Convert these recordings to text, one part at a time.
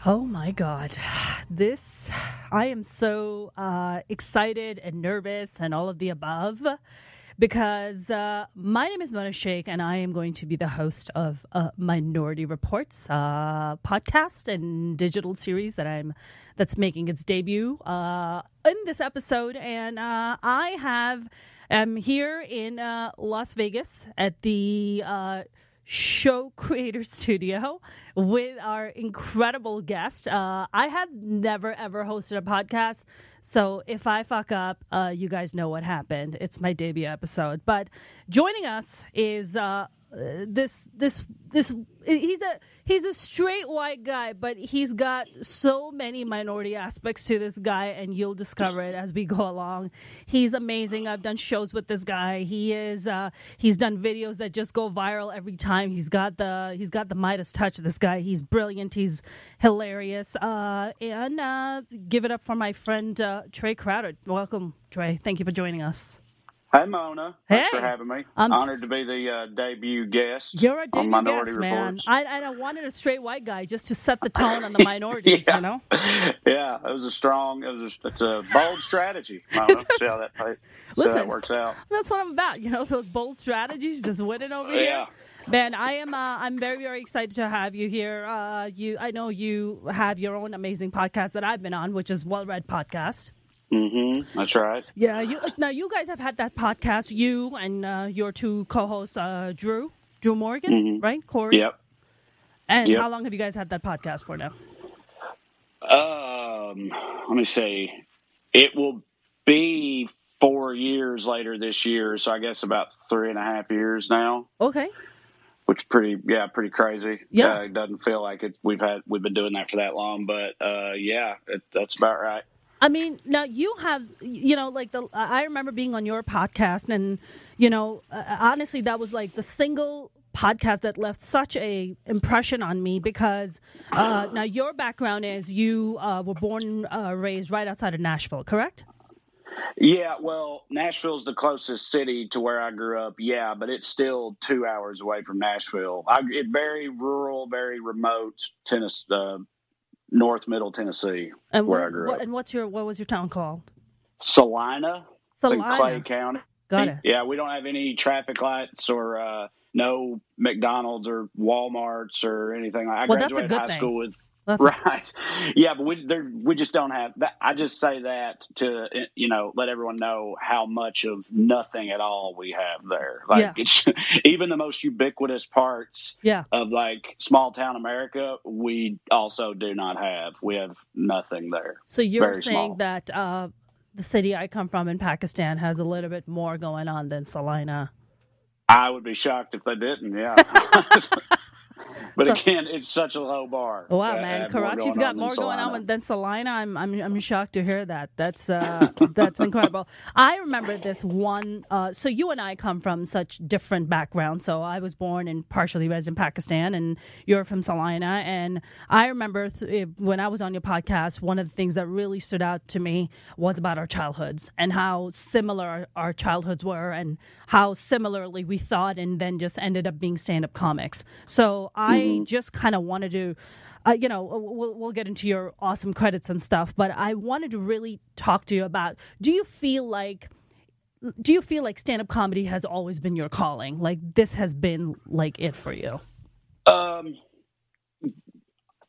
Oh my God. I am so excited and nervous and all of the above because my name is Mona Shaikh and I am going to be the host of Minority Reportz podcast and digital series that's making its debut in this episode. And am here in Las Vegas at the show creator studio with our incredible guest. I have never ever hosted a podcast, so if I fuck up, you guys know what happened. It's my debut episode. But joining us is this he's a straight white guy, but he's got so many minority aspects to this guy, and you'll discover it as we go along. He's amazing. I've done shows with this guy. He's done videos that just go viral every time. He's got the Midas touch. This guy, he's brilliant. He's hilarious. And give it up for my friend Trae Crowder. Welcome, Trae. Thank you for joining us. Hey, Mona. Thanks for having me. I'm honored to be the debut guest. You're a debut Minority guest, Reportz. man. I wanted a straight white guy just to set the tone on the minorities, yeah. you know? Yeah, it's a bold strategy, Mona. See how that works out. That's what I'm about, those bold strategies, just winning over here. Man, I'm very, very excited to have you here. I know you have your own amazing podcast that I've been on, which is Well Read Podcast. Mm-hmm. That's right. Yeah. You guys have had that podcast, you and your two co-hosts, Drew Morgan, right? Corey. Yep. And how long have you guys had that podcast for now? Let me see. It will be 4 years later this year, so I guess about 3.5 years now. Okay. Which is pretty crazy. Yeah. It doesn't feel like it. We've been doing that for that long, but that's about right. I mean, now you have, I remember being on your podcast and, honestly, that was like the single podcast that left such a impression on me because now your background is you were born and raised right outside of Nashville, correct? Yeah, well, Nashville's the closest city to where I grew up, but it's still 2 hours away from Nashville. Very rural, very remote Tennessee. North Middle Tennessee, and where I grew up. And what was your town called? Salina. In Clay County. Got it. Yeah, we don't have any traffic lights or no McDonald's or Walmarts or anything. I graduated high school with. Right. Yeah, but we just don't have that. I just say that to let everyone know how much of nothing at all we have there. It's even the most ubiquitous parts of like small town America, we also do not have. We have nothing there. So you're Very saying small. that the city I come from in Pakistan has a little bit more going on than Salina? I would be shocked if they didn't. Yeah. But again, it's such a low bar. Wow, man, Karachi's got more going on than Salina. I'm shocked to hear that. That's incredible. I remember this one. So you and I come from such different backgrounds. So I was born and partially raised in Pakistan, and you're from Salina. And I remember when I was on your podcast, one of the things that really stood out to me was about our childhoods and how similar our childhoods were, and how similarly we thought, and then just ended up being stand-up comics. So I just kind of wanted to, we'll get into your awesome credits and stuff, but I wanted to really talk to you about, do you feel like stand-up comedy has always been your calling? Like this has been like it for you?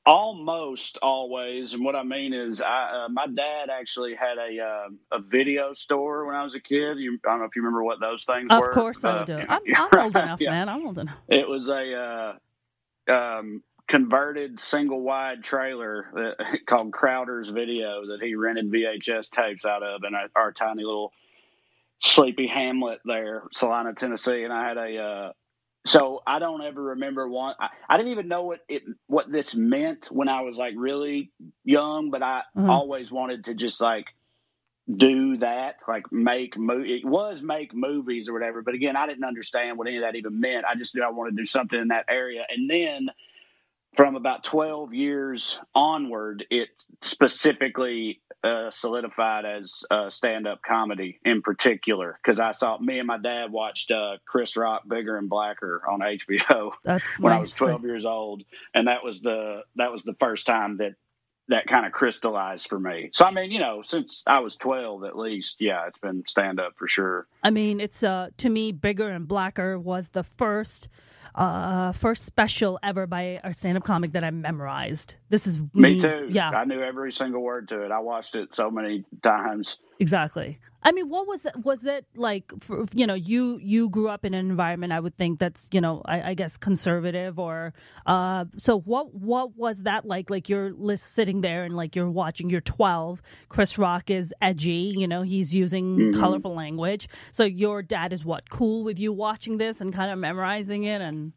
Almost always. And what I mean is my dad actually had a video store when I was a kid. I don't know if you remember what those things were. Of course I do. I'm old enough, man. I'm old enough. It was a converted single wide trailer called Crowder's Video that he rented VHS tapes out of in our tiny little sleepy hamlet there, Salina, Tennessee. And I had so I don't ever remember one. I didn't even know what this meant when I was like really young, but I always wanted to just like do that, like make movies or whatever. But again, I didn't understand what any of that even meant. I just knew I wanted to do something in that area. And then from about 12 years onward, it specifically solidified as stand-up comedy in particular, because me and my dad watched Chris Rock Bigger and Blacker on HBO when I was 12 years old, and that was the first time that that kind of crystallized for me. So, I mean, since I was 12 at least, yeah, it's been stand-up for sure. I mean, it's to me, Bigger and Blacker was the first special ever by a stand-up comic that I memorized. This is me too. Yeah, I knew every single word to it. I watched it so many times. Exactly. I mean, what was that? Was that like, you grew up in an environment, I would think that's, I guess conservative or, so what was that like? Like you're sitting there and like you're watching, you're 12, Chris Rock is edgy, he's using colorful language. So your dad is what, cool with you watching this and kind of memorizing it? And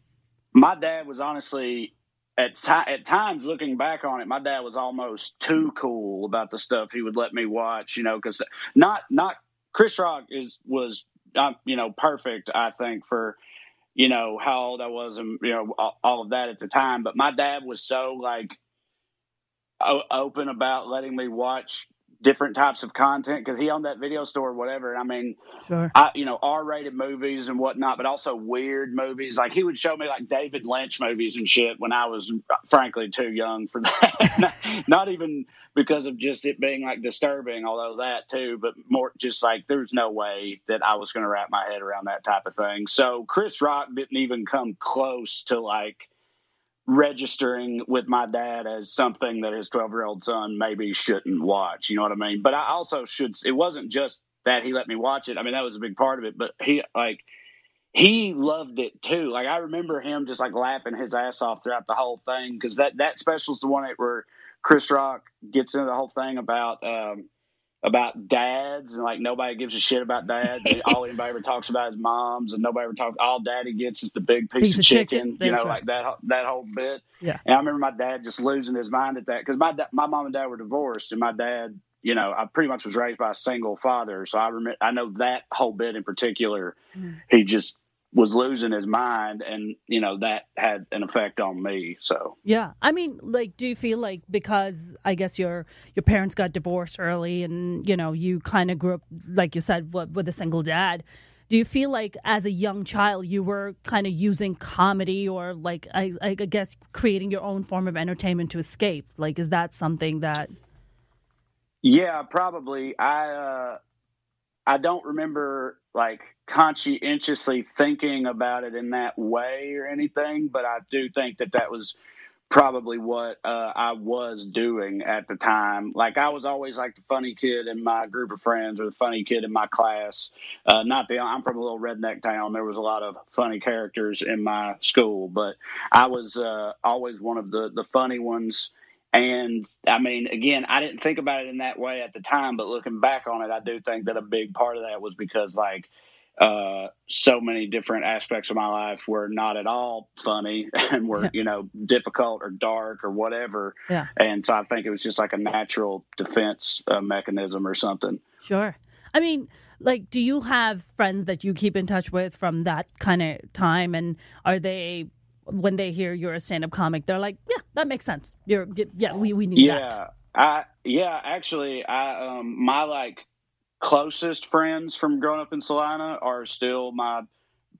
my dad was honestly, at times looking back on it, my dad was almost too cool about the stuff he would let me watch, because not Chris Rock was perfect, I think, for, how old I was and, all of that at the time. But my dad was so like open about letting me watch different types of content because he owned that video store or whatever. And I mean, sure. R-rated movies and whatnot, but also weird movies. Like he would show me like David Lynch movies and shit when I was frankly too young for that. not even because of just it being like disturbing, although that too, but more just like there's no way that I was going to wrap my head around that type of thing. So Chris Rock didn't even come close to like registering with my dad as something that his 12-year-old son maybe shouldn't watch. You know what I mean? But I also it wasn't just that he let me watch it. I mean, that was a big part of it, but he loved it too. Like I remember him just like laughing his ass off throughout the whole thing. Cause that special's the one where Chris Rock gets into the whole thing about dads and like nobody gives a shit about dads. All anybody ever talks about is moms, and nobody ever talks. All daddy gets is the big piece of chicken. Right. Like that whole bit. Yeah. And I remember my dad just losing his mind at that because my mom and dad were divorced, and my dad, I pretty much was raised by a single father, so I know that whole bit in particular. He just was losing his mind, and that had an effect on me. So yeah, I mean, like, do you feel like because I guess your parents got divorced early, and you kind of grew up, like you said, with a single dad? Do you feel like as a young child you were kind of using comedy or like I guess creating your own form of entertainment to escape? Like, is that something that? Yeah, probably. I don't remember like conscientiously thinking about it in that way or anything, but I do think that was probably what I was doing at the time. Like I was always like the funny kid in my group of friends or the funny kid in my class. I'm from a little redneck town. There was a lot of funny characters in my school, but I was always one of the funny ones. And I mean, again, I didn't think about it in that way at the time, but looking back on it, I do think that a big part of that was because like so many different aspects of my life were not at all funny and were, difficult or dark or whatever. Yeah. And so I think it was just like a natural defense mechanism or something. Sure. I mean, like, do you have friends that you keep in touch with from that kind of time? And are they, when they hear you're a stand-up comic, they're like, yeah, that makes sense. We need that. Actually, my like closest friends from growing up in Salina are still my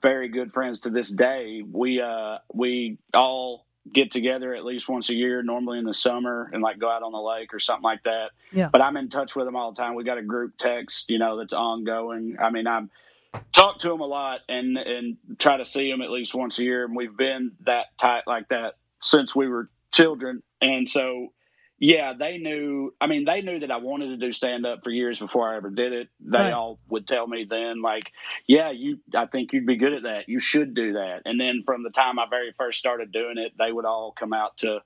very good friends to this day. We all get together at least once a year, normally in the summer, and like go out on the lake or something like that. Yeah. But I'm in touch with them all the time. We got a group text, that's ongoing. I mean, I'm talk to them a lot and try to see them at least once a year. And we've been that tight like that since we were children. And so, yeah, they knew that I wanted to do stand up for years before I ever did it. They all would tell me then like, yeah, I think you'd be good at that. You should do that. And then from the time I very first started doing it, they would all come out to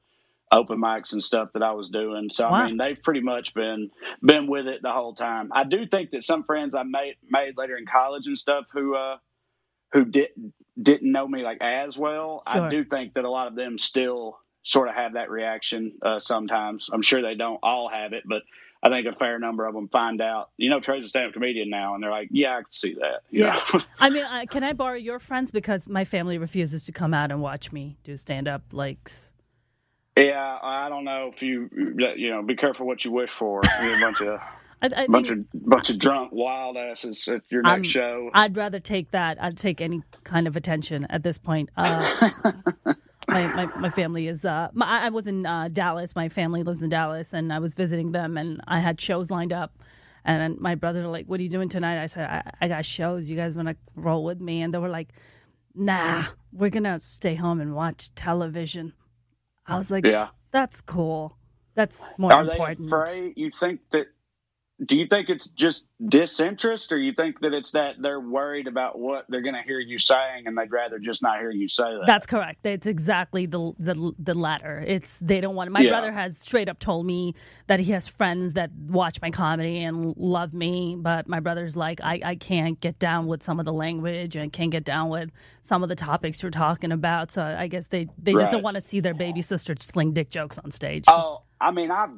open mics and stuff that I was doing. So, wow. I mean, they've pretty much been with it the whole time. I do think that some friends I made later in college and stuff who didn't know me like as well. Sure. I do think that a lot of them still sort of have that reaction sometimes. I'm sure they don't all have it, but I think a fair number of them find out, Trae's a stand-up comedian now, and they're like, yeah, I can see that. Yeah. I mean, can I borrow your friends? Because my family refuses to come out and watch me do stand-up, like... Yeah, I don't know if you be careful what you wish for. You're a bunch of drunk wild asses at your next show. I'd rather take that. I'd take any kind of attention at this point. My family is. I was in Dallas. My family lives in Dallas, and I was visiting them, and I had shows lined up. And my brother were like, "What are you doing tonight?" I said, "I got shows. You guys want to roll with me?" And they were like, "Nah, we're gonna stay home and watch television." I was like, Yeah, "That's cool. That's more are important." they afraid? Do you think it's just disinterest, or you think that it's that they're worried about what they're going to hear you saying, and they'd rather just not hear you say that? That's correct. It's exactly the latter. It's they don't want. My brother has straight up told me that he has friends that watch my comedy and love me, but my brother's like, I can't get down with some of the language and can't get down with some of the topics you're talking about. So I guess they just don't want to see their baby sister sling dick jokes on stage. Oh, I mean, I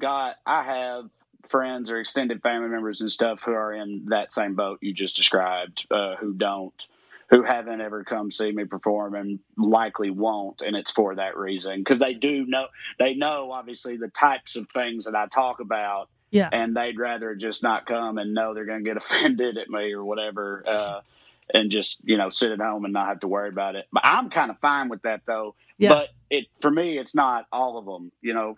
have friends or extended family members and stuff who are in that same boat you just described, who haven't ever come see me perform and likely won't, and it's for that reason, because they know obviously the types of things that I talk about, and they'd rather just not come and know they're going to get offended at me or whatever, and just sit at home and not have to worry about it. But I'm kind of fine with that though. But for me, it's not all of them.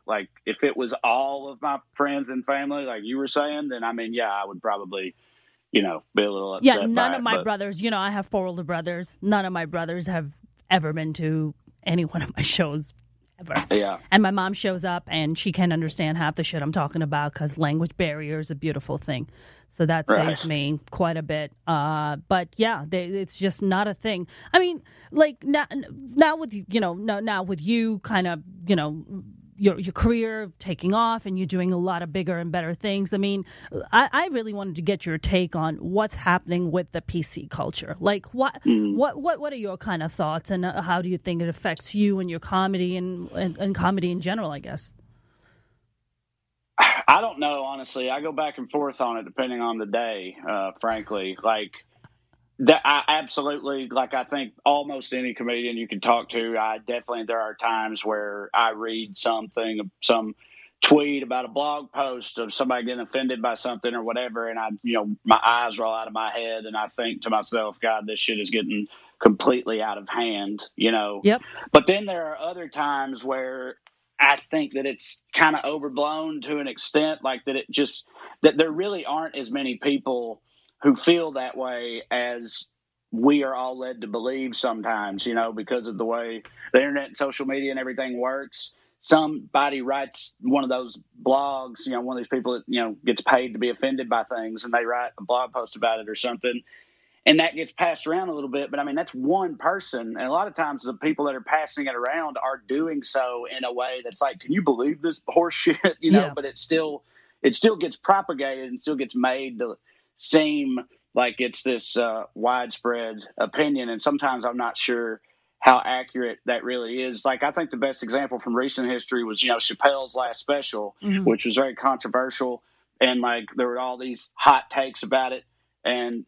Like if it was all of my friends and family, like you were saying, then I would probably, be a little upset. Yeah, none of my brothers. I have 4 older brothers. None of my brothers have ever been to any one of my shows ever. Yeah. And my mom shows up and she can't understand half the shit I'm talking about because language barrier is a beautiful thing. So that saves me quite a bit. But yeah, it's just not a thing. I mean, like now with now with you kind of your career taking off and you're doing a lot of bigger and better things. I mean, I really wanted to get your take on what's happening with the PC culture. Like what are your kind of thoughts, and how do you think it affects you and your comedy and comedy in general, I guess? I don't know, honestly. I go back and forth on it depending on the day, frankly. Like, I absolutely, like, I think almost any comedian you can talk to, there are times where I read some tweet about a blog post of somebody getting offended by something or whatever, and my eyes roll out of my head, and I think to myself, God, this shit is getting completely out of hand, Yep. But then there are other times where I think that it's kind of overblown to an extent, like that there really aren't as many people who feel that way as we are all led to believe sometimes, because of the way the internet and social media and everything works. Somebody writes one of those blogs, one of these people that, gets paid to be offended by things, and they write a blog post about it or something. And that gets passed around a little bit, but I mean, that's one person. And a lot of times the people that are passing it around are doing so in a way that's like, can you believe this horse shit? But it still gets propagated and still gets made to seem like it's this widespread opinion. And sometimes I'm not sure how accurate that really is. Like, I think the best example from recent history was, Chappelle's last special, which was very controversial. And like, there were all these hot takes about it. And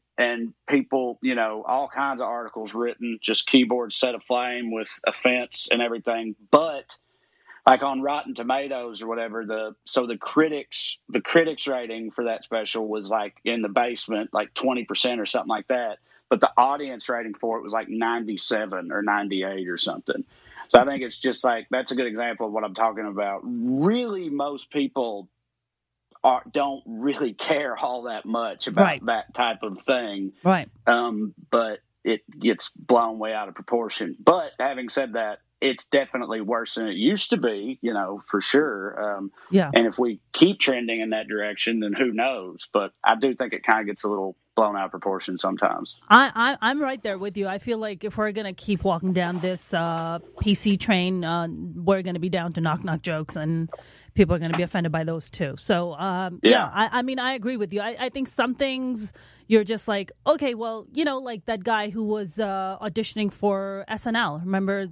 people, all kinds of articles written, just keyboard set aflame with offense and everything. But like on Rotten Tomatoes or whatever, the critics rating for that special was like in the basement, like 20% or something like that. But the audience rating for it was like 97 or 98 or something. So I think it's just like, that's a good example of what I'm talking about. Really, most people don't really care all that much about that type of thing. Right. But it gets blown way out of proportion. But having said that, it's definitely worse than it used to be, for sure. And if we keep trending in that direction, then who knows? But I do think it kind of gets a little blown out of proportion sometimes. I'm right there with you. I feel like if we're going to keep walking down this PC train, we're going to be down to knock-knock jokes, and people are going to be offended by those too. So, I mean, I agree with you. I think some things you're just like, okay, well, like that guy who was auditioning for SNL. Remember?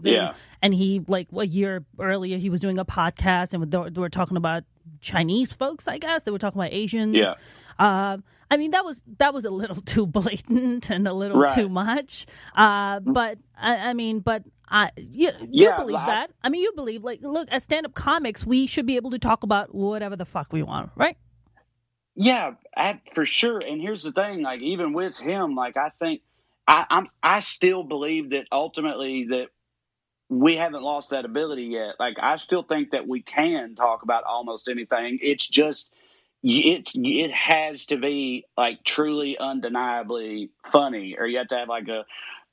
And he, like, a year earlier, he was doing a podcast, and they were talking about Chinese folks, I guess. They were talking about Asians. Yeah. I mean, that was a little too blatant and a little too much. But you believe that. I mean, you believe, like, look, as stand-up comics, we should be able to talk about whatever the fuck we want, right? Yeah, for sure. And here's the thing, like, even with him, like, I think I still believe that ultimately that we haven't lost that ability yet. Like, I still think that we can talk about almost anything. It's just, it has to be like truly undeniably funny, or you have to have like a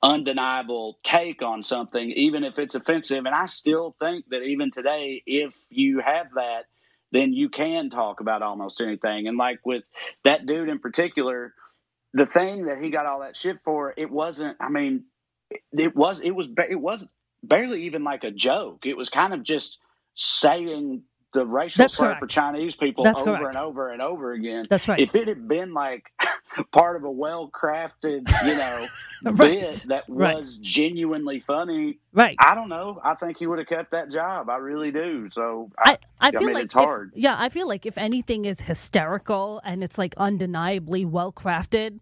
undeniable take on something, even if it's offensive. And I still think that even today, if you have that, then you can talk about almost anything. And like with that dude in particular, the thing that he got all that shit for, it wasn't, I mean, it was barely even like a joke. It was kind of just saying the racial slur for Chinese people over and over and over again. That's right. If it had been like part of a well-crafted, bit that was genuinely funny, I don't know. I think he would have kept that job. I really do. So I feel like it's hard. I feel like if anything is hysterical and it's like undeniably well-crafted,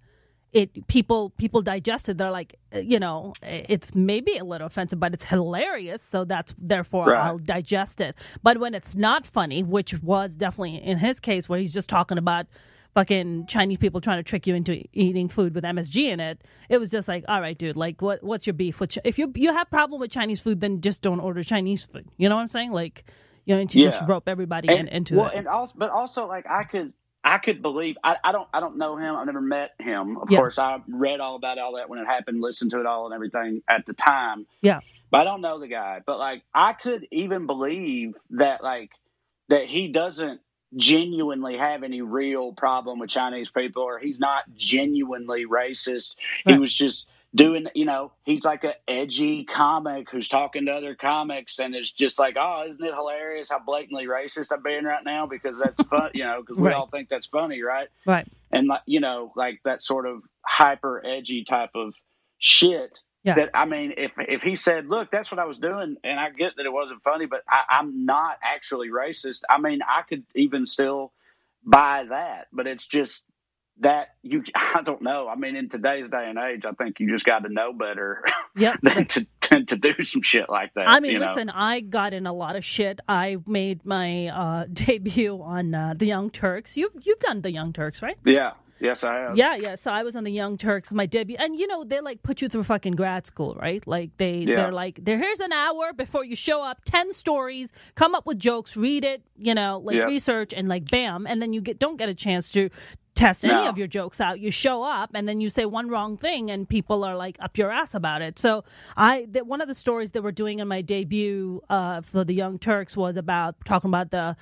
people digest it. They're like, it's maybe a little offensive, but it's hilarious. So therefore I'll digest it. But when it's not funny, which was definitely in his case, where he's just talking about fucking Chinese people trying to trick you into eating food with MSG in it, it was just like, all right, dude, like what's your beef? If you have problem with Chinese food, then just don't order Chinese food. You know what I'm saying? Like, to just rope everybody into it. And also, like, I could believe, I don't know him. I've never met him. Of course, I read all about all that when it happened, listened to it all and everything at the time. Yeah. But I don't know the guy. But like, I could even believe that, like, that he doesn't genuinely have any real problem with Chinese people, or he's not genuinely racist. He was just doing, he's like an edgy comic who's talking to other comics, and it's just like, oh, isn't it hilarious how blatantly racist I'm being right now? Because that's fun, because we all think that's funny, right? Right. And like that sort of hyper edgy type of shit. Yeah. That, I mean, if he said, look, that's what I was doing, and I get that it wasn't funny, but I'm not actually racist. I mean, I could even still buy that, but it's just that I don't know. I mean, in today's day and age, I think you just got to know better than to do some shit like that. I mean, listen, I got in a lot of shit. I made my debut on the Young Turks. You've done the Young Turks, right? Yeah. Yes, I have. Yeah. So I was on the Young Turks, my debut, and they like put you through fucking grad school, right? Like they're like, here's an hour before you show up, 10 stories, come up with jokes, read it, research, and like bam, and then you don't get a chance to test any of your jokes out. You show up and then you say one wrong thing and people are like up your ass about it. So one of the stories that we're doing in my debut for the Young Turks was about talking about the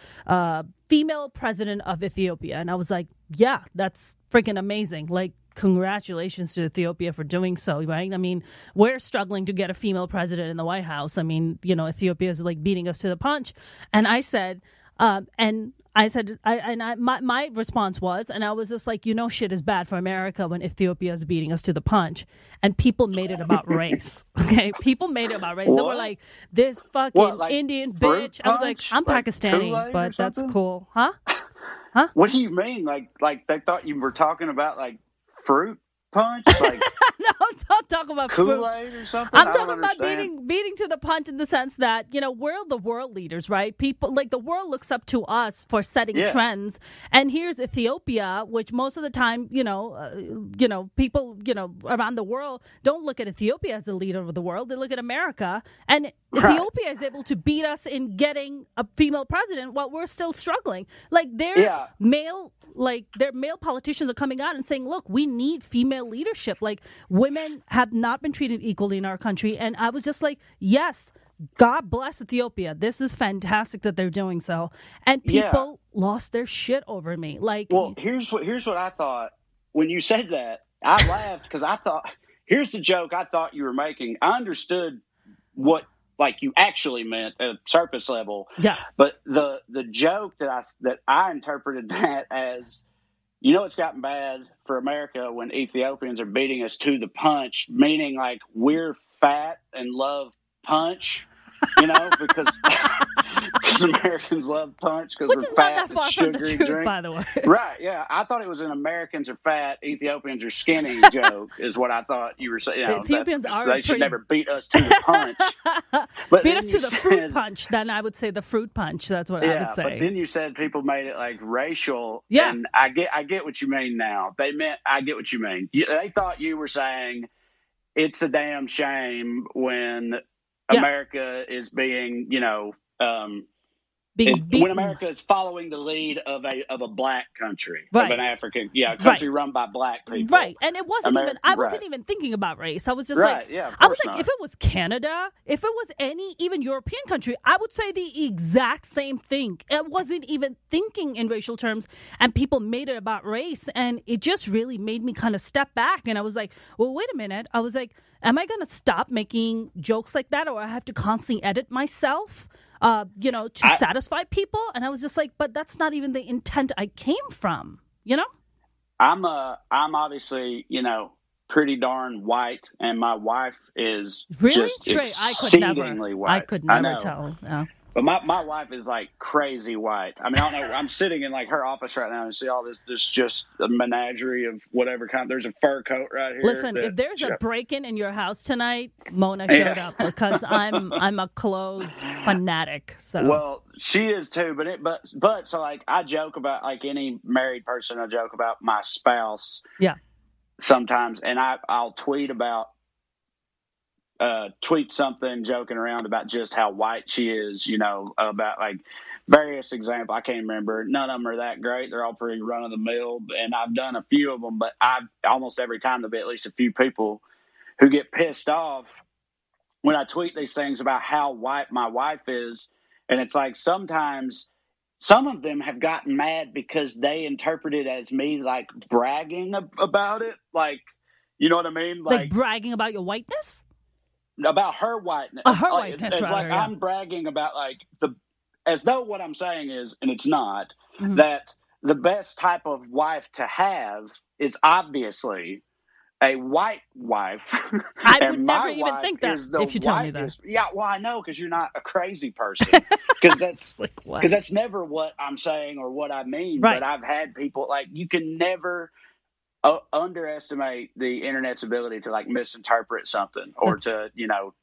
female president of Ethiopia. And I was like, yeah, that's freaking amazing. Like, congratulations to Ethiopia for doing so, right? I mean, we're struggling to get a female president in the White House. I mean, Ethiopia is like beating us to the punch. And I said, my response was, and I was just like, shit is bad for America when Ethiopia is beating us to the punch. And people made it about race. Okay? People made it about race. What? They were like, this fucking like Indian bitch. I was like, I'm like Pakistani, Kool-Aid but that's cool. Huh? What do you mean? Like they thought you were talking about like fruit punch? Like no, don't talk about Kool-Aid or something. I'm talking about beating to the punch in the sense that we're the world leaders, right? People like the world looks up to us for setting trends, and here's Ethiopia, which most of the time, people, around the world don't look at Ethiopia as the leader of the world. They look at America, and Ethiopia is able to beat us in getting a female president while we're still struggling. Like their male politicians are coming out and saying, look, we need female leadership. Like women have not been treated equally in our country. And I was just like, yes, God bless Ethiopia. This is fantastic that they're doing so. And people lost their shit over me. Like, well, here's what I thought when you said that. I laughed because I thought, here's the joke I thought you were making. I understood what like you actually meant at surface level. Yeah. But the joke that I interpreted that as, it's gotten bad for America when Ethiopians are beating us to the punch, meaning like we're fat and love punch, because Americans love punch because we're fat not that far and from the sugary truth, drink. by the way. Right, yeah. I thought it was an Americans are fat, Ethiopians are skinny joke is what I thought you were saying. Ethiopians are they should never beat us to the punch. But beat us to the fruit punch, then I would say the fruit punch. That's what I would say. But then you said people made it like racial. Yeah. And I get what you mean now. I get what you mean. They thought you were saying it's a damn shame when America is being, when America is following the lead of a black country, of an African, country run by black people. Right. And it wasn't I wasn't even thinking about race. I was just I was like, if it was Canada, if it was any even European country, I would say the exact same thing. I wasn't even thinking in racial terms, and people made it about race. And it just really made me kind of step back. And I was like, well, wait a minute. I was like, am I going to stop making jokes like that, or I have to constantly edit myself? To satisfy people? And I was just like, but that's not even the intent I came from, I'm obviously, pretty darn white, and my wife is really? just Trae, exceedingly white. I could never tell. Yeah. But my wife is like crazy white. I mean, I don't know. I'm sitting in like her office right now and see all this just a menagerie of whatever kind. There's a fur coat right here. Listen, if there's a break-in in your house tonight, Mona showed up because I'm a clothes fanatic. So well, she is too. But so like I joke about, like any married person, I joke about my spouse. Yeah. Sometimes, and I'll tweet something joking around about just how white she is, about like various examples. I can't remember. None of them are that great. They're all pretty run of the mill, and I've done a few of them, but almost every time there'll be at least a few people who get pissed off when I tweet these things about how white my wife is. And it's like, sometimes some of them have gotten mad because they interpret it as me like bragging about it. Like, you know what I mean? Like bragging about your whiteness? About her whiteness. Her whiteness, it's rather, like I'm bragging about like as though what I'm saying is, and it's not, that the best type of wife to have is obviously a white wife. I would never even think that if you tell me that. Yeah, well, I know, because you're not a crazy person. Because that's never what I'm saying or what I mean. Right. But I've had people, like, you can never underestimate the internet's ability to like misinterpret something or to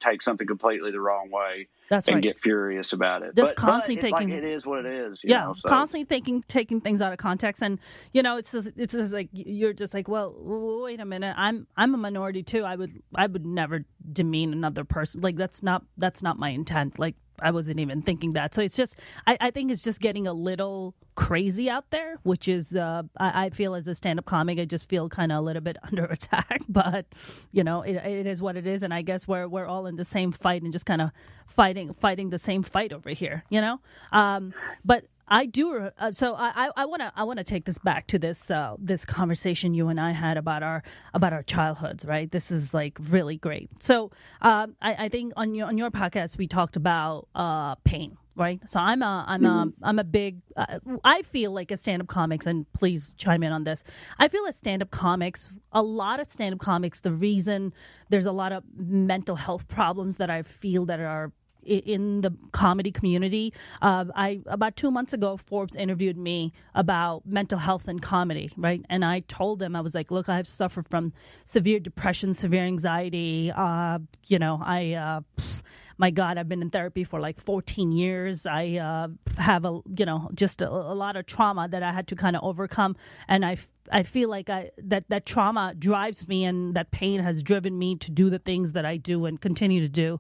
take something completely the wrong way. That's and right. get furious about it. Just constantly taking it is what it is. Constantly taking things out of context, and it's just like you're just like, well, wait a minute, I'm a minority too. I would never demean another person. Like that's not my intent. Like I wasn't even thinking that. So it's just I think it's just getting a little crazy out there, which is I feel as a stand-up comic, I just feel kind of a little bit under attack. But it is what it is, and I guess we're all in the same fight and just kind of fighting the same fight over here. But I do. So I want to take this back to this conversation you and I had about our childhoods. Right. This is like really great. So I think on your podcast we talked about pain. Right. So I'm a big. I feel like as stand-up comics, and please chime in on this. I feel as stand-up comics, a lot of stand-up comics, the reason there's a lot of mental health problems that I feel that are in the comedy community. About 2 months ago, Forbes interviewed me about mental health and comedy, right? And I told them, I was like, look, I've suffered from severe depression, severe anxiety. My God, I've been in therapy for like 14 years. I have just a lot of trauma that I had to kind of overcome. And I feel like that trauma drives me, and that pain has driven me to do the things that I do and continue to do.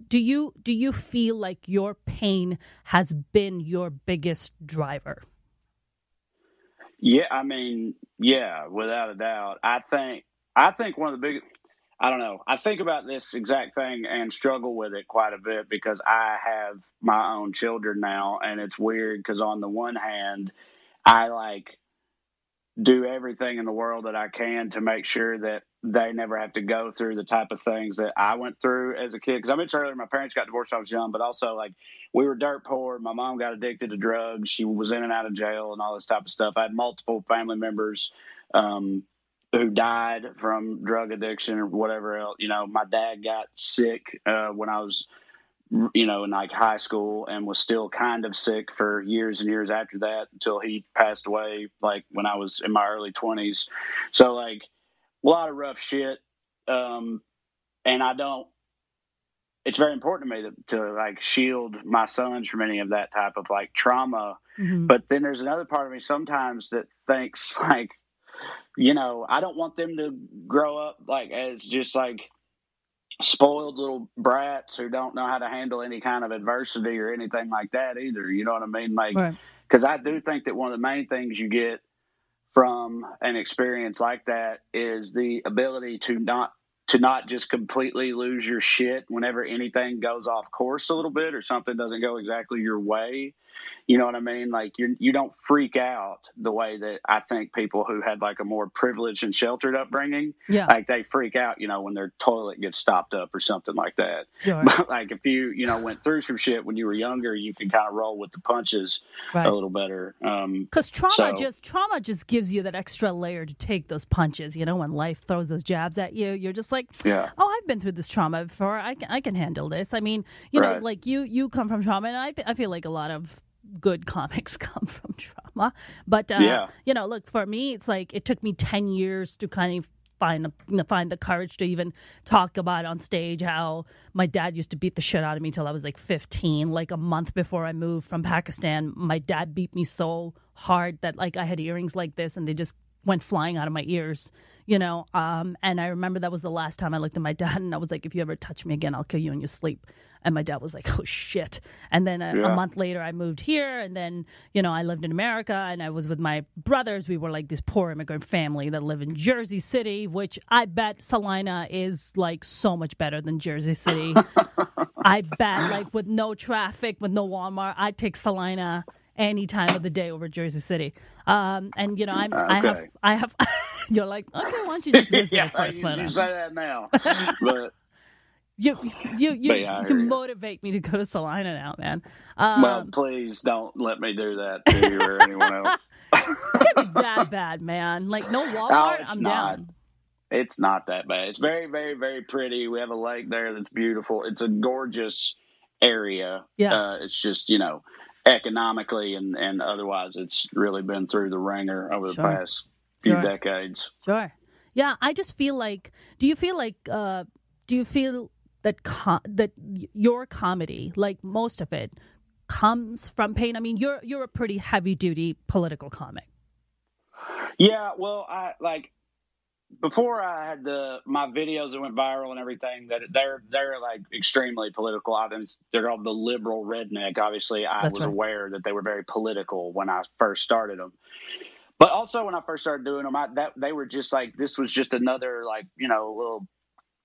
Do you feel like your pain has been your biggest driver? Yeah, I mean, yeah, without a doubt. I think one of the biggest. I don't know. I think about this exact thing and struggle with it quite a bit because I have my own children now, and it's weird because on the one hand, I like do everything in the world that I can to make sure that they never have to go through the type of things that I went through as a kid. Because I mentioned earlier, my parents got divorced when I was young, but also like we were dirt poor. My mom got addicted to drugs. She was in and out of jail and all this type of stuff. I had multiple family members who died from drug addiction or whatever else. My dad got sick when I was, in like high school, and was still kind of sick for years and years after that until he passed away, like when I was in my early 20s. So like a lot of rough shit. And it's very important to me to like shield my sons from any of that type of like trauma. Mm-hmm. But then there's another part of me sometimes that thinks like, I don't want them to grow up like as just like spoiled little brats who don't know how to handle any kind of adversity or anything like that either. You know what I mean? Like, because I do think that one of the main things you get from an experience like that is the ability to not just completely lose your shit whenever anything goes off course a little bit or something doesn't go exactly your way. You know what I mean? Like you don't freak out the way that I think people who had like a more privileged and sheltered upbringing, like they freak out, when their toilet gets stopped up or something like that. Sure. But like if you, went through some shit when you were younger, you can kind of roll with the punches a little better. Because trauma just gives you that extra layer to take those punches. When life throws those jabs at you, you're just like, oh, I've been through this trauma before. I can handle this. I mean, know, like you come from trauma, and I feel like a lot of good comics come from trauma. But, look, for me, it's like it took me 10 years to kind of find the courage to even talk about on stage how my dad used to beat the shit out of me till I was like 15. Like a month before I moved from Pakistan, my dad beat me so hard that like I had earrings like this and they just went flying out of my ears, and I remember that was the last time I looked at my dad and I was like, if you ever touch me again, I'll kill you in your sleep. And my dad was like, oh, shit. And then a month later, I moved here. And then, I lived in America and I was with my brothers. We were like this poor immigrant family that live in Jersey City, which I bet Salina is like so much better than Jersey City. I bet, like, with no traffic, with no Walmart, I'd take Salina any time of the day over Jersey City. And, I have, you're like, okay, why don't you just visit it first, you say that now. But. You motivate me to go to Salina now, man. Well, please don't let me do that to you or anyone else. It can't be that bad, man. Like, no Walmart, I'm down. It's not that bad. It's very, very, very pretty. We have a lake there that's beautiful. It's a gorgeous area. Yeah. It's just, economically and otherwise, it's really been through the ringer over the past few decades. Sure. Yeah, I just feel like, do you feel that that your comedy, like most of it, comes from pain? I mean, you're a pretty heavy duty political comic. Yeah, well, I like before I had my videos that went viral and everything, that they're like extremely political. They're called the liberal redneck. Obviously, I was aware that they were very political when I first started them. But also when I first started doing them, they were just like, this was just another like, little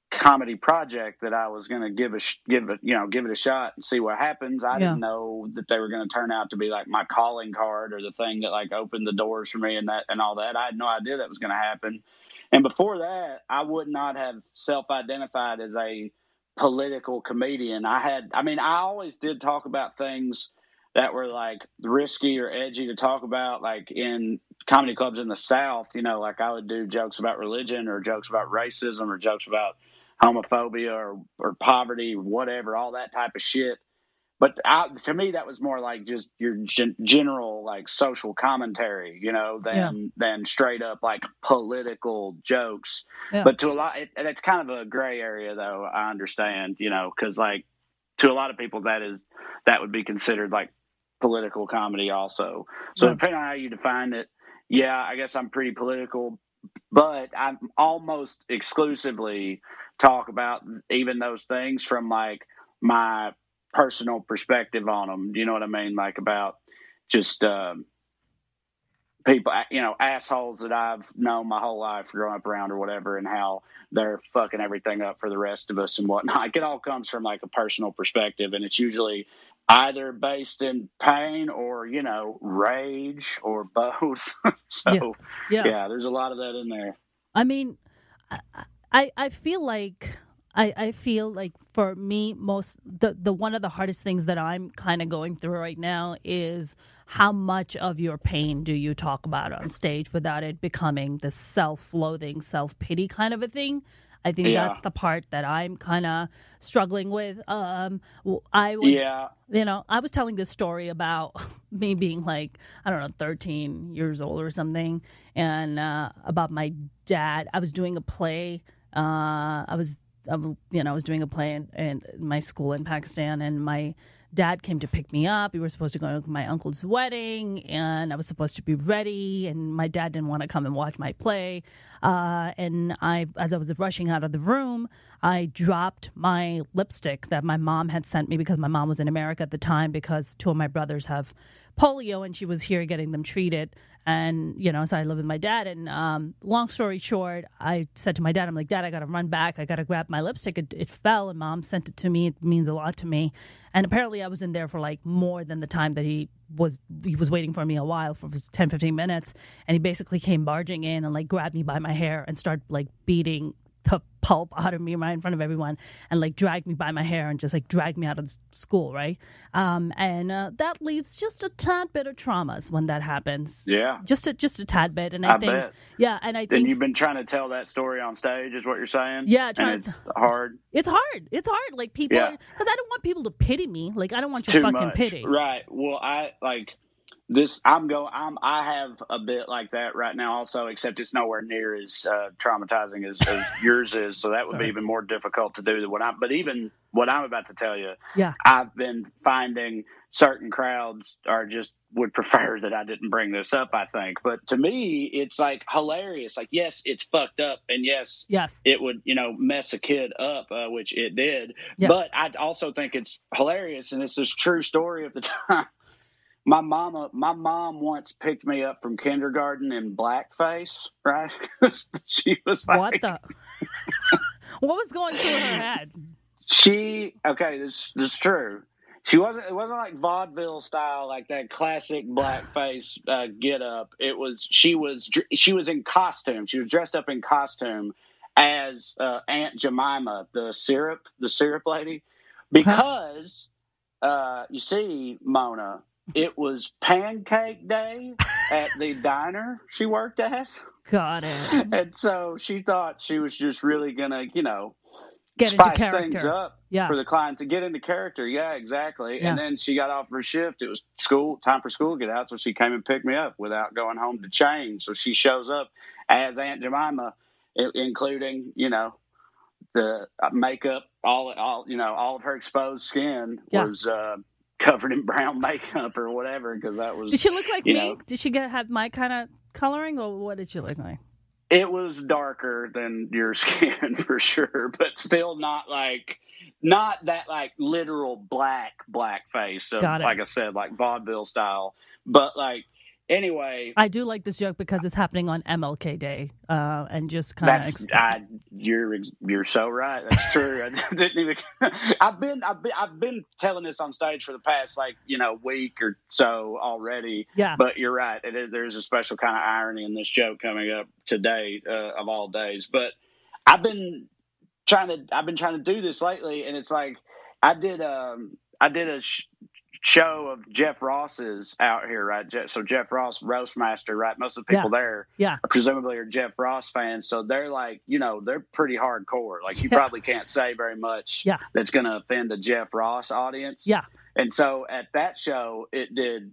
comedy project that I was going to give it a shot and see what happens. I didn't know that they were going to turn out to be like my calling card or the thing that like opened the doors for me and all that. I had no idea that was going to happen. And before that, I would not have self-identified as a political comedian. I always did talk about things that were like risky or edgy to talk about, like in comedy clubs in the South, like I would do jokes about religion or jokes about racism or jokes about homophobia or poverty, whatever, all that type of shit. But to me, that was more like just your general like social commentary, than straight up like political jokes. Yeah. But to a lot, it's kind of a gray area, though. I understand, because like to a lot of people that would be considered like political comedy also. So depending on how you define it, I guess I'm pretty political, but I'm almost exclusively talk about even those things from like my personal perspective on them. Do you know what I mean? Like about just people, assholes that I've known my whole life growing up around or whatever, and how they're fucking everything up for the rest of us and whatnot. Like, it all comes from like a personal perspective, and it's usually either based in pain or, rage or both. So, there's a lot of that in there. I mean, I feel like for me, the one of the hardest things that I'm kind of going through right now is how much of your pain do you talk about on stage without it becoming the self-loathing, self-pity kind of a thing. I think that's the part that I'm kind of struggling with. I was telling this story about me being like, 13 years old or something, and about my dad. I was doing a play. I was doing a play in my school in Pakistan, and my Dad came to pick me up. We were supposed to go to my uncle's wedding, and I was supposed to be ready, and my dad didn't want to come and watch my play. And as I was rushing out of the room, I dropped my lipstick that my mom had sent me because my mom was in America at the time because two of my brothers have polio, and she was here getting them treated. And, so I live with my dad. And long story short, I said to my dad, I'm like, Dad, I got to run back. I got to grab my lipstick. It fell, and Mom sent it to me. It means a lot to me. And apparently I was in there for like more than the time that he was waiting for me a while, for 10, 15 minutes. And he basically came barging in and like grabbed me by my hair and started like beating the pulp out of me right in front of everyone, and like dragged me by my hair and just like dragged me out of school, right? And that leaves just a tad bit of traumas when that happens. Yeah, just a tad bit. And I think, bet. Yeah, and I think. And you've been trying to tell that story on stage, is what you're saying? Yeah, it's hard. It's hard. It's hard. Like people, because I don't want people to pity me. Like I don't want your fucking pity. Right. Well, I have a bit like that right now also, except it's nowhere near as traumatizing as yours is. So that would be even more difficult to do than but even what I'm about to tell you, I've been finding certain crowds would prefer that I didn't bring this up, I think. But to me, it's like hilarious. Like, yes, it's fucked up. And yes, it would, mess a kid up, which it did. Yeah. But I also think it's hilarious. And it's this true story of the time. My mom once picked me up from kindergarten in blackface, right? She was like, "What the? What was going through her head?" This is true. It wasn't like vaudeville style, like that classic blackface get up. She was in costume. She was dressed up in costume as Aunt Jemima, the syrup lady, because you see, Mona. It was pancake day at the diner she worked at. Got it. And so she thought she was just really going to, get spice into things up for the client to get into character. Yeah, exactly. Yeah. And then she got off her shift. It was time for school to get out. So she came and picked me up without going home to change. So she shows up as Aunt Jemima, including, the makeup, all of her exposed skin was, covered in brown makeup or whatever, because that was. Did she look like me? Did she have my kind of coloring, or what did she look like? It was darker than your skin for sure, but still not that like literal black face. So, like I said, like vaudeville style, but like. Anyway, I do like this joke because it's happening on MLK Day, and just kind of. You're so right. That's true. I didn't even. I've been telling this on stage for the past week or so already. Yeah. But you're right. There's a special kind of irony in this joke coming up today, of all days. But I've been trying to do this lately, and it's like I did a show of Jeff Ross's out here, right? So Jeff Ross, Roastmaster, right? Most of the people there presumably are Jeff Ross fans. So they're like, they're pretty hardcore. Like you probably can't say very much that's going to offend the Jeff Ross audience. Yeah. And so at that show, it did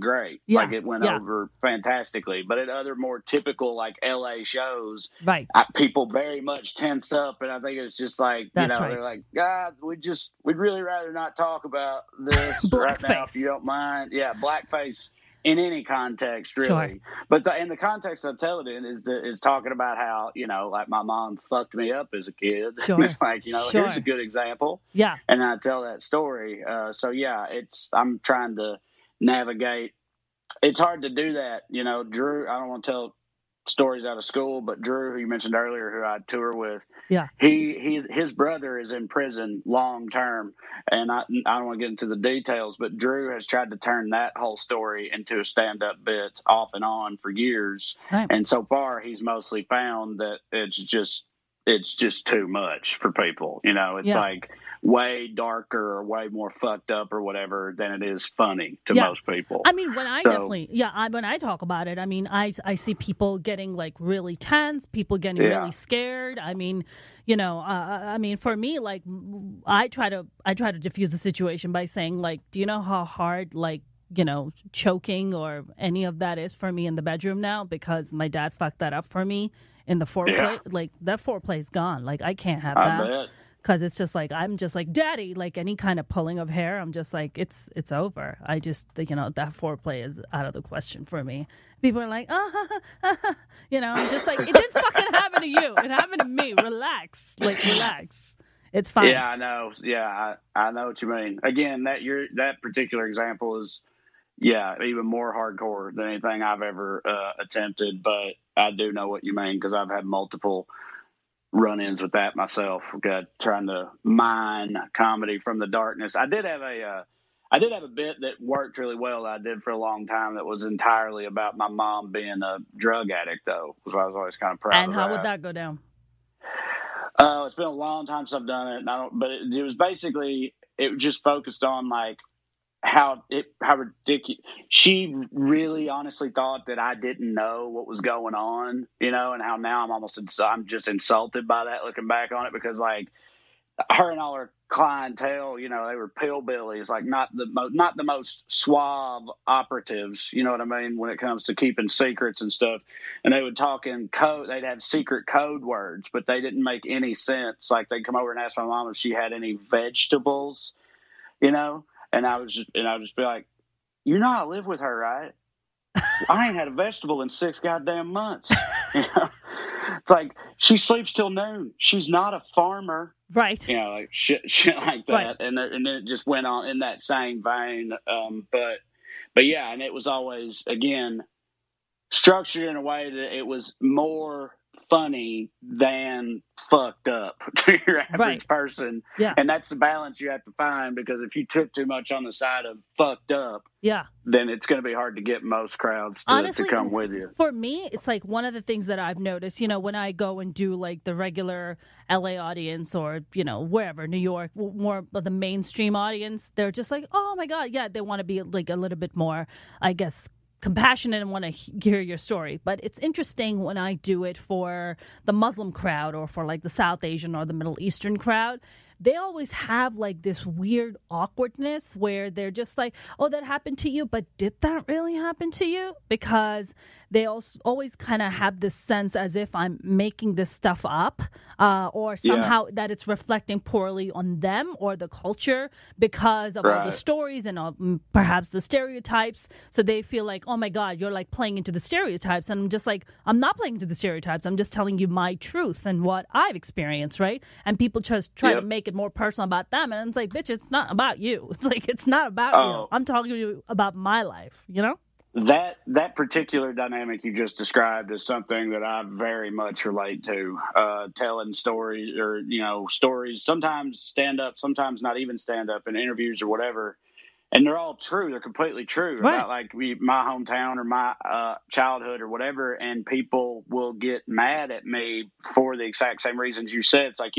great. Yeah. Like it went over fantastically. But at other more typical like LA shows, right? People very much tense up, and I think it's just like they're like, God, we'd really rather not talk about this right now if you don't mind. Yeah, blackface in any context, really. Sure. But in the context I tell it in is talking about how, like my mom fucked me up as a kid. Sure. It's like, here's a good example. Yeah. And I tell that story. So yeah, I'm trying to navigate. It's hard to do that. Drew, I don't want to tell stories out of school, but Drew, who you mentioned earlier, who I tour with, his brother is in prison long term, and I don't want to get into the details, but Drew has tried to turn that whole story into a stand-up bit off and on for years, and so far he's mostly found that it's just too much for people. It's like way darker or way more fucked up or whatever than it is funny to most people. I mean, when I when I talk about it, I mean, I see people getting like really tense, people getting really scared. I mean, for me, like I try to diffuse the situation by saying like, do you know how hard like, choking or any of that is for me in the bedroom now, because my dad fucked that up for me in the foreplay. Like that foreplay is gone. Like I can't have that. Bet. because it's just like, I'm just like, daddy, like any kind of pulling of hair, I'm just like, it's over. I just, that foreplay is out of the question for me. People are like, I'm just like, it didn't fucking happen to you. It happened to me. Relax. Like, relax. It's fine. Yeah, I know. Yeah, I know what you mean. Again, that particular example is, even more hardcore than anything I've ever attempted. But I do know what you mean because I've had multiple run-ins with that myself. Trying to mine comedy from the darkness. I did have a bit that worked really well that I did for a long time that was entirely about my mom being a drug addict, though, because I was always kind of proud of that. And how would that go down? It's been a long time since I've done it, but it was basically, it just focused on like how ridiculous. She really honestly thought that I didn't know what was going on, and how now I'm just insulted by that looking back on it, because like her and all her clientele, they were pillbillies, like not the most suave operatives, you know what I mean, when it comes to keeping secrets and stuff. And they would talk in code, they'd have secret code words, but they didn't make any sense. Like they'd come over and ask my mom if she had any vegetables, and I would just be like, I live with her, right? I ain't had a vegetable in 6 goddamn months. It's like, she sleeps till noon. She's not a farmer. Right. Like shit like that. Right. And then it just went on in that same vein. But yeah, and it was always, again, structured in a way that it was more funny than fucked up to your average person. Yeah. And that's the balance you have to find, because if you tip too much on the side of fucked up, then it's going to be hard to get most crowds to come with you. For me, it's like one of the things that I've noticed, when I go and do like the regular LA audience or, wherever, New York, more of the mainstream audience, they're just like, oh my God, yeah, they want to be like a little bit more, I guess, compassionate and want to hear your story. But it's interesting when I do it for the Muslim crowd or for like the South Asian or the Middle Eastern crowd. They always have like this weird awkwardness where they're just like, oh, that happened to you, but did that really happen to you? Because they always kind of have this sense as if I'm making this stuff up, or somehow that it's reflecting poorly on them or the culture because of all the stories and perhaps the stereotypes. So they feel like, oh my God, you're like playing into the stereotypes. And I'm just like, I'm not playing into the stereotypes. I'm just telling you my truth and what I've experienced, right? And people just try to make it more personal about them. And it's like, bitch, it's not about you. It's like, it's not about you. I'm talking to you about my life, That particular dynamic you just described is something that I very much relate to. Telling stories or, stories, sometimes stand up, sometimes not even stand up, in interviews or whatever. And they're all true. They're completely true about like my hometown or my childhood or whatever. And people will get mad at me for the exact same reasons you said. It's like,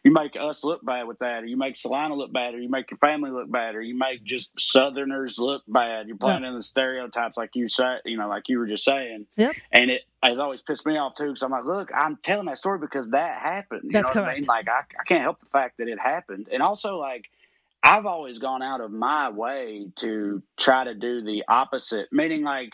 you make us look bad with that, or you make Salina look bad, or you make your family look bad, or you make just Southerners look bad. You're playing in the stereotypes, like you say, like you were just saying. Yep. And it has always pissed me off too, because I'm like, look, I'm telling that story because that happened. That's correct. What I mean? Like I can't help the fact that it happened, and also like I've always gone out of my way to try to do the opposite, meaning like,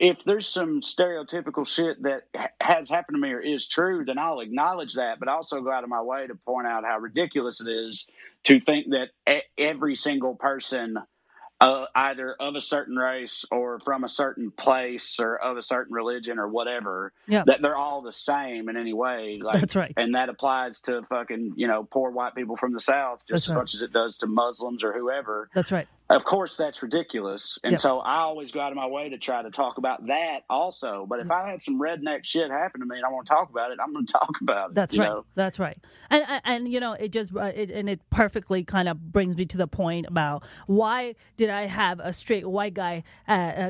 if there's some stereotypical shit that has happened to me or is true, then I'll acknowledge that, but also go out of my way to point out how ridiculous it is to think that every single person, either of a certain race or from a certain place or of a certain religion or whatever, that they're all the same in any way. Like, that's right. And that applies to fucking, poor white people from the South just as much as it does to Muslims or whoever. That's right. Of course, that's ridiculous. And so I always go out of my way to try to talk about that also. But if I had some redneck shit happen to me and I want to talk about it, I'm going to talk about it. That's right. That's right. And it just, it perfectly kind of brings me to the point about why did I have a straight white guy,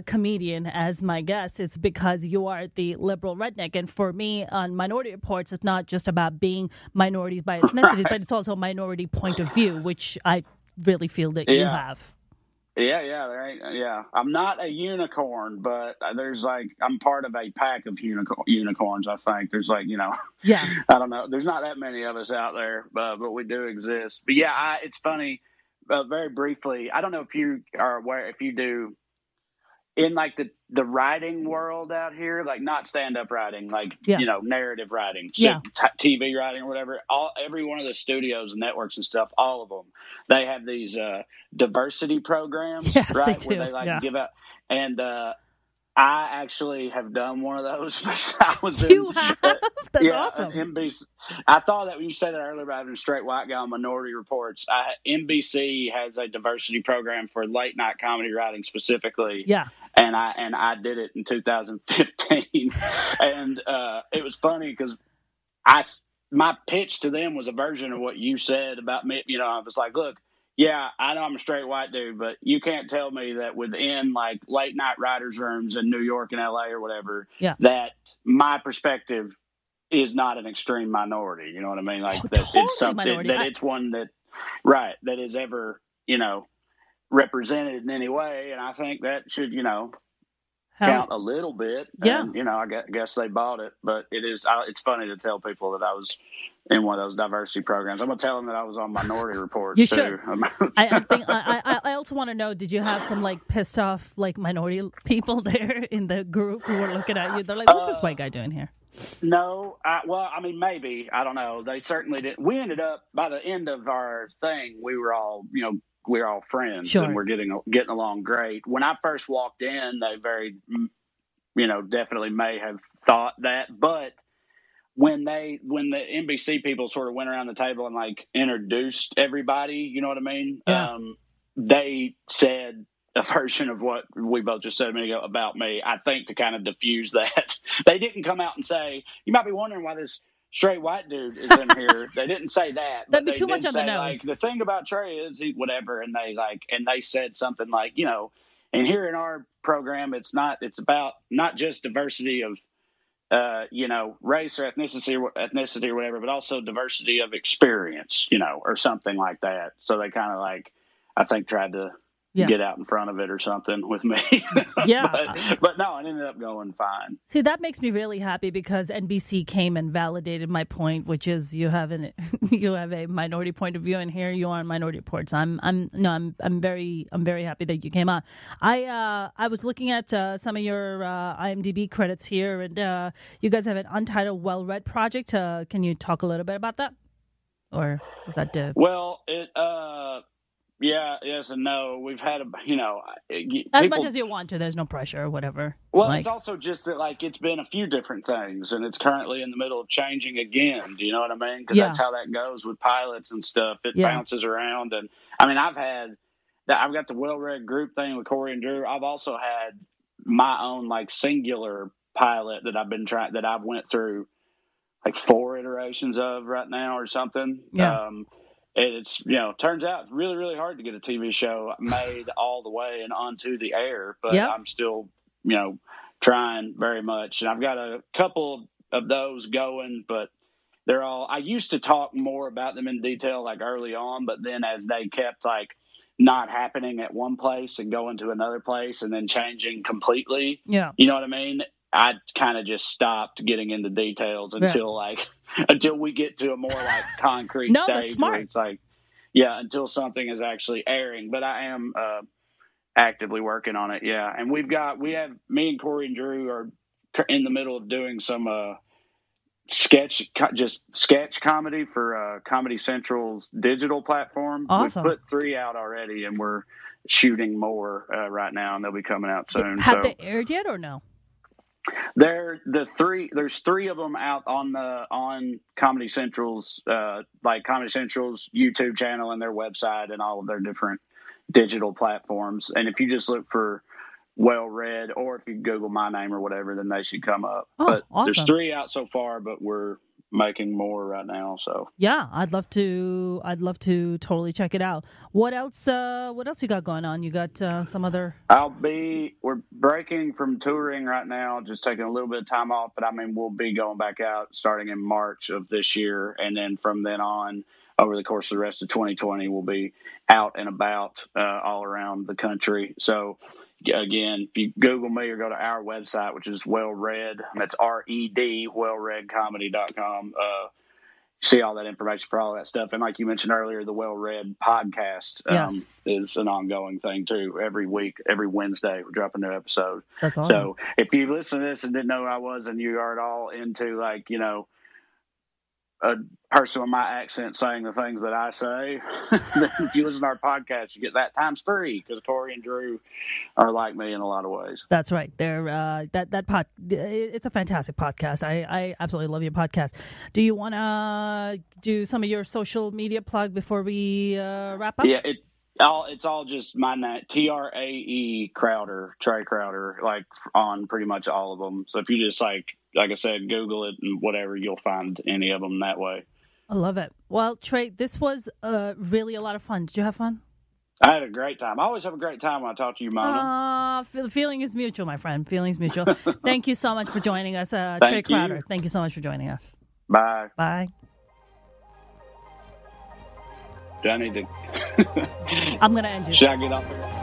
comedian as my guest? It's because you are the liberal redneck. And for me on Minority Reportz, it's not just about being minorities by ethnicity, but it's also a minority point of view, which I really feel that you have. Yeah. I'm not a unicorn, but I'm part of a pack of unicorns. I think there's I don't know. There's not that many of us out there, but we do exist. But it's funny. Very briefly, I don't know if you are aware. If you do, in like the writing world out here, like not stand-up writing, like, narrative writing, TV writing or whatever, every one of the studios and networks and stuff, all of them, they have these diversity programs, yes, right? they do. Where they give out. And I actually have done one of those. I was you have? That's awesome. NBC. I thought that when you said that earlier about having a straight white guy on Minority Reportz, NBC has a diversity program for late night comedy writing specifically. Yeah. And I did it in 2015, and it was funny because my pitch to them was a version of what you said about me. I was like, look. Yeah, I know I'm a straight white dude, but you can't tell me that within like late night writers' rooms in New York and LA or whatever, that my perspective is not an extreme minority. You know what I mean? Like that totally it's something minority. that it's one that is ever, represented in any way. And I think that should, count a little bit. Yeah. And, I guess they bought it, but it's funny to tell people that I was in one of those diversity programs. I'm going to tell them that I was on Minority Reportz you too. Should. I think I also want to know, did you have some like pissed off like minority people there in the group who were looking at you? They're like, what's this white guy doing here? No. Maybe. I don't know. They certainly didn't. We ended up, by the end of our thing, we were all, we're all friends and we're getting along great. When I first walked in, they very, definitely may have thought that. But when the NBC people sort of went around the table and like introduced everybody, you know what I mean? Yeah. They said a version of what we both just said a minute ago about me, I think, to kind of diffuse that. They didn't come out and say, you might be wondering why this straight white dude is in here. They didn't say that. That'd be too much on the nose. Like, the thing about Trae is he whatever, and they said something like, and here in our program, it's about not just diversity of race or ethnicity or whatever, but also diversity of experience, or something like that. So they kind of I think tried to get out in front of it or something with me. Yeah. but no, it ended up going fine. See, that makes me really happy because NBC came and validated my point, which is you have a minority point of view, and here you are on Minority Reportz. I'm very happy that you came on. I was looking at some of your IMDb credits here, and you guys have an untitled well-read project. Can you talk a little bit about that, or is that well, it yeah, yes and no. We've had as much as you want to. There's no pressure or whatever. Well, it's also just that it's been a few different things, and it's currently in the middle of changing again. Do you know what I mean? Because that's how that goes with pilots and stuff. It bounces around, and I've got the well-read group thing with Corey and Drew. I've also had my own singular pilot that I've went through 4 iterations of right now or something. Yeah. It's turns out it's really, really hard to get a TV show made all the way and onto the air, but I'm still trying very much, and I've got a couple of those going, but they're all, I used to talk more about them in detail early on, but then as they kept not happening at one place and going to another place and then changing completely, you know what I mean, I kind of just stopped getting into details until until we get to a more concrete stage where it's until something is actually airing. But I am actively working on it. Yeah. And me and Corey and Drew are in the middle of doing some sketch comedy for Comedy Central's digital platform. Awesome. We've put 3 out already, and we're shooting more right now, and they'll be coming out soon. Have they aired yet or no? There's 3 of them out on Comedy Central's Comedy Central's YouTube channel and their website and all of their different digital platforms. And if you just look for Well Read, or if you Google my name or whatever, then they should come up. Oh, but awesome. There's 3 out so far, but we're making more right now. So yeah, I'd love to totally check it out. What else you got going on? You got some other? We're breaking from touring right now, just taking a little bit of time off, but we'll be going back out starting in March of this year, and then from then on over the course of the rest of 2020 we'll be out and about all around the country. So again, if you Google me or go to our website, which is Well Read, that's RED, wellreadcomedy.com. see all that information for all that stuff. And like you mentioned earlier, the Well Read podcast is an ongoing thing too. Every week, every Wednesday, we're dropping a new episode. That's awesome. So if you listen to this and didn't know who I was, and you are at all into like, you know, a person with my accent saying the things that I say, then if you listen to our podcast, you get that times 3, because Tori and Drew are like me in a lot of ways. That's right. They're it's a fantastic podcast. I absolutely love your podcast. Do you want to do some of your social media plug before we wrap up? Yeah, it's all just my name, Trae Crowder, Trae Crowder, like on pretty much all of them. So if you just like I said, Google it and whatever, you'll find any of them that way. I love it. Well, Trae, this was really a lot of fun. Did you have fun? I had a great time. I always have a great time when I talk to you, Mona. The feeling is mutual, my friend. Feeling's mutual. Thank you so much for joining us, Trae Crowder. Thank you so much for joining us. Bye. Bye. Do I need to? I'm going to end you. Should I get off here?